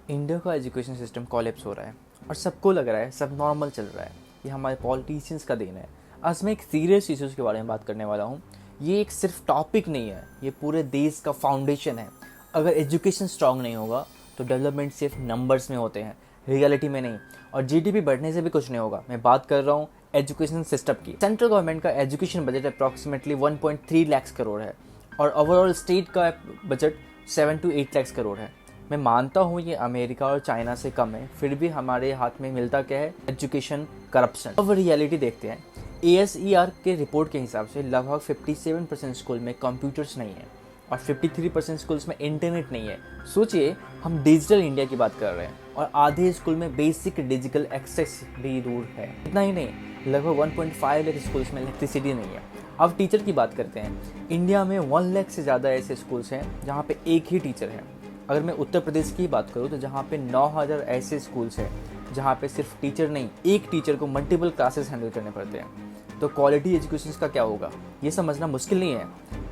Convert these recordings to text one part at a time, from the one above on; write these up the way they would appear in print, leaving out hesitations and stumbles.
India का education system collapse हो रहा है और सबको लग रहा है सब नॉर्मल चल रहा है। ये हमारे पॉलिटिशियंस का देन है। आज मैं एक सीरियस इश्यूज़ के बारे में बात करने वाला हूँ। ये एक सिर्फ टॉपिक नहीं है, ये पूरे देश का फाउंडेशन है। अगर एजुकेशन स्ट्रांग नहीं होगा तो डेवलपमेंट सिर्फ नंबर्स में होते हैं, रियलिटी में नहीं। और जीडीपी बढ़ने से भी कुछ नहीं होगा। मैं बात कर रहा हूँ एजुकेशन सिस्टम की। सेंट्रल गवर्नमेंट का education budget approximately 1.3 lakh crore है और ओवरऑल स्टेट का बजट 7 to 8 लाख करोड़ है। मैं मानता हूँ ये अमेरिका और चाइना से कम है, फिर भी हमारे हाथ में मिलता क्या है? Education corruption. अब रियलिटी देखते हैं। ASER के रिपोर्ट के हिसाब से लगभग 57% स्कूल में कंप्यूटर्स नहीं है और 53% स्कूल्स में इंटरनेट नहीं है। सोचिए, हम डिजिटल इंडिया की बात कर रहे हैं और आधे स्कूल में बेसिक डिजिटल एक्सेस भी दूर है। इतना ही नहीं, लगभग 1.5 लाख स्कूल्स में इलेक्ट्रिसिटी नहीं है। अब टीचर की बात करते हैं। इंडिया में 1 लाख से ज़्यादा ऐसे स्कूल्स हैं जहाँ पे एक ही टीचर है। अगर मैं उत्तर प्रदेश की बात करूँ तो जहाँ पे 9,000 ऐसे स्कूल्स हैं जहाँ पे सिर्फ टीचर नहीं, एक टीचर को मल्टीपल क्लासेस हैंडल करने पड़ते हैं। तो क्वालिटी एजुकेशन का क्या होगा, ये समझना मुश्किल नहीं है।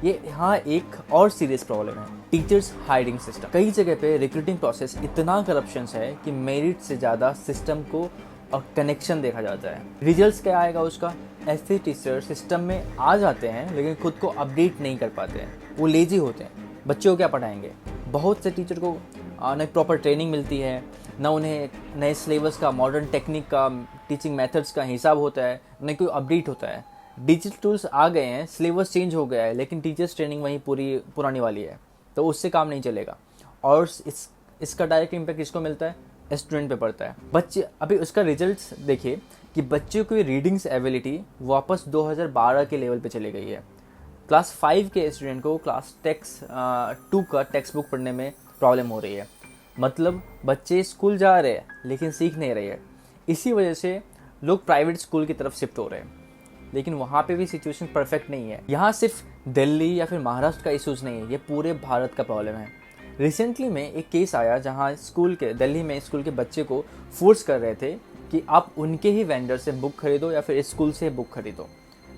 ये यहाँ एक और सीरियस प्रॉब्लम है, टीचर्स हायरिंग सिस्टम। कई जगह पे रिक्रूटिंग प्रोसेस इतना करप्शन है कि मेरिट से ज़्यादा सिस्टम को और कनेक्शन देखा जाता है। रिजल्ट्स क्या आएगा उसका? ऐसे टीचर सिस्टम में आ जाते हैं लेकिन खुद को अपडेट नहीं कर पाते हैं, वो लेजी होते हैं। बच्चों को क्या पढ़ाएंगे? बहुत से टीचर को न प्रॉपर ट्रेनिंग मिलती है, न उन्हें नए सिलेबस का, मॉडर्न टेक्निक का, टीचिंग मेथड्स का हिसाब होता है, न कोई अपडेट होता है। डिजिटल टूल्स आ गए हैं, सिलेबस चेंज हो गया है, लेकिन टीचर्स ट्रेनिंग वहीं पूरी पुरानी वाली है, तो उससे काम नहीं चलेगा। और इसका डायरेक्ट इम्पैक्ट किसको मिलता है? स्टूडेंट पे पड़ता है। बच्चे अभी उसका रिजल्ट्स देखिए कि बच्चों की रीडिंग्स एबिलिटी वापस 2012 के लेवल पे चली गई है। क्लास 5 के स्टूडेंट को क्लास 2 का टेक्स्ट बुक पढ़ने में प्रॉब्लम हो रही है। मतलब बच्चे स्कूल जा रहे हैं लेकिन सीख नहीं रहे हैं। इसी वजह से लोग प्राइवेट स्कूल की तरफ शिफ्ट हो रहे हैं, लेकिन वहाँ पे भी सिचुएशन परफेक्ट नहीं है। यहाँ सिर्फ दिल्ली या फिर महाराष्ट्र का इशूज़ नहीं है, ये पूरे भारत का प्रॉब्लम है। रिसेंटली में एक केस आया जहाँ दिल्ली में स्कूल के बच्चे को फोर्स कर रहे थे कि आप उनके ही वेंडर से बुक खरीदो या फिर स्कूल से बुक खरीदो।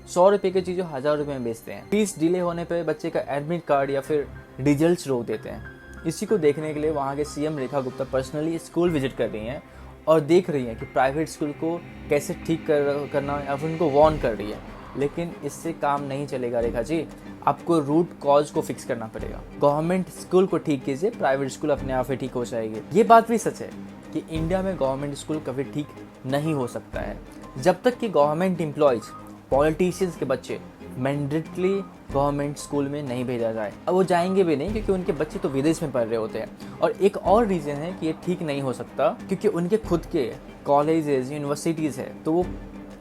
100 रुपये की चीज़ 1000 रुपये में बेचते हैं। फीस डिले होने पर बच्चे का एडमिट कार्ड या फिर रिजल्ट्स रोक देते हैं। इसी को देखने के लिए वहाँ के CM Rekha Gupta personally school visit कर रही हैं और देख रही हैं कि प्राइवेट स्कूल को कैसे ठीक करना या फिर उनको वार्न कर रही है। लेकिन इससे काम नहीं चलेगा रेखा जी, आपको रूट कॉज को फिक्स करना पड़ेगा। गवर्नमेंट स्कूल को ठीक कीजिए, प्राइवेट स्कूल अपने आप ही ठीक हो जाएगी। ये बात भी सच है कि इंडिया में गवर्नमेंट स्कूल कभी ठीक नहीं हो सकता है जब तक कि गवर्नमेंट एम्प्लॉयज़, पॉलिटिशियंस के बच्चे मैंडेटली गवर्नमेंट स्कूल में नहीं भेजा जाए। अब वो जाएंगे भी नहीं क्योंकि उनके बच्चे तो विदेश में पढ़ रहे होते हैं। और एक और रीज़न है कि ये ठीक नहीं हो सकता क्योंकि उनके खुद के कॉलेजेस, यूनिवर्सिटीज़ है, तो वो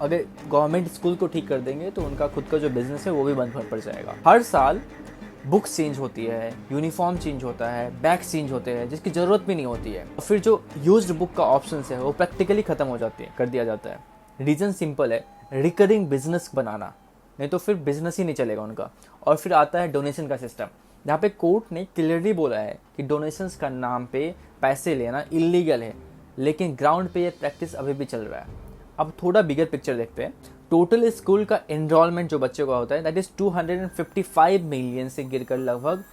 अगर गवर्नमेंट स्कूल को ठीक कर देंगे तो उनका खुद का जो बिजनेस है वो भी बंद पड़ जाएगा। हर साल बुक्स चेंज होती है, यूनिफॉर्म चेंज होता है, बैग्स चेंज होते हैं जिसकी ज़रूरत भी नहीं होती है। और फिर जो यूज्ड बुक का ऑप्शन है वो प्रैक्टिकली ख़त्म हो जाती है, कर दिया जाता है। रीज़न सिंपल है, रिकरिंग बिजनेस बनाना, नहीं तो फिर बिजनेस ही नहीं चलेगा उनका। और फिर आता है डोनेशन का सिस्टम, जहाँ पे कोर्ट ने क्लियरली बोला है कि डोनेशंस का नाम पे पैसे लेना इलीगल है, लेकिन ग्राउंड पे ये प्रैक्टिस अभी भी चल रहा है। अब थोड़ा बिगर पिक्चर देखते हैं। टोटल स्कूल का एनरोलमेंट जो बच्चों का होता है दैट इज़ 255 मिलियन से गिरकर लगभग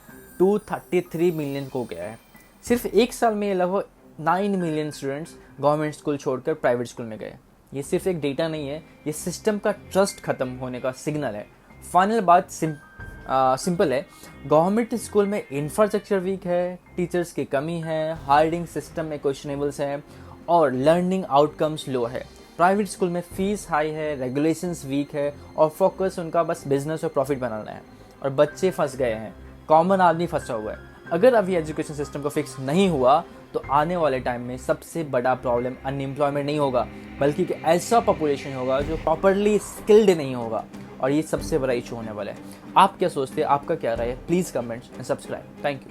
233 मिलियन हो गया है। सिर्फ एक साल में लगभग 9 मिलियन स्टूडेंट्स गवर्नमेंट स्कूल छोड़कर प्राइवेट स्कूल में गए। ये सिर्फ एक डेटा नहीं है, ये सिस्टम का ट्रस्ट खत्म होने का सिग्नल है। फाइनल बात सिंपल है, गवर्नमेंट स्कूल में इंफ्रास्ट्रक्चर वीक है, टीचर्स की कमी है, हायरिंग सिस्टम में क्वेश्चनेबल्स है और लर्निंग आउटकम्स लो है। प्राइवेट स्कूल में फीस हाई है, रेगुलेशंस वीक है और फोकस उनका बस बिजनेस और प्रॉफिट बनाना है। और बच्चे फंस गए हैं, कॉमन आदमी फंसा हुआ है। अगर अभी एजुकेशन सिस्टम को फिक्स नहीं हुआ तो आने वाले टाइम में सबसे बड़ा प्रॉब्लम अनएम्प्लॉयमेंट नहीं होगा, बल्कि कि ऐसा पॉपुलेशन होगा जो प्रॉपरली स्किल्ड नहीं होगा। और ये सबसे बड़ा इशू होने वाला है। आप क्या सोचते हैं? आपका क्या राय है? Please comments and subscribe. Thank you.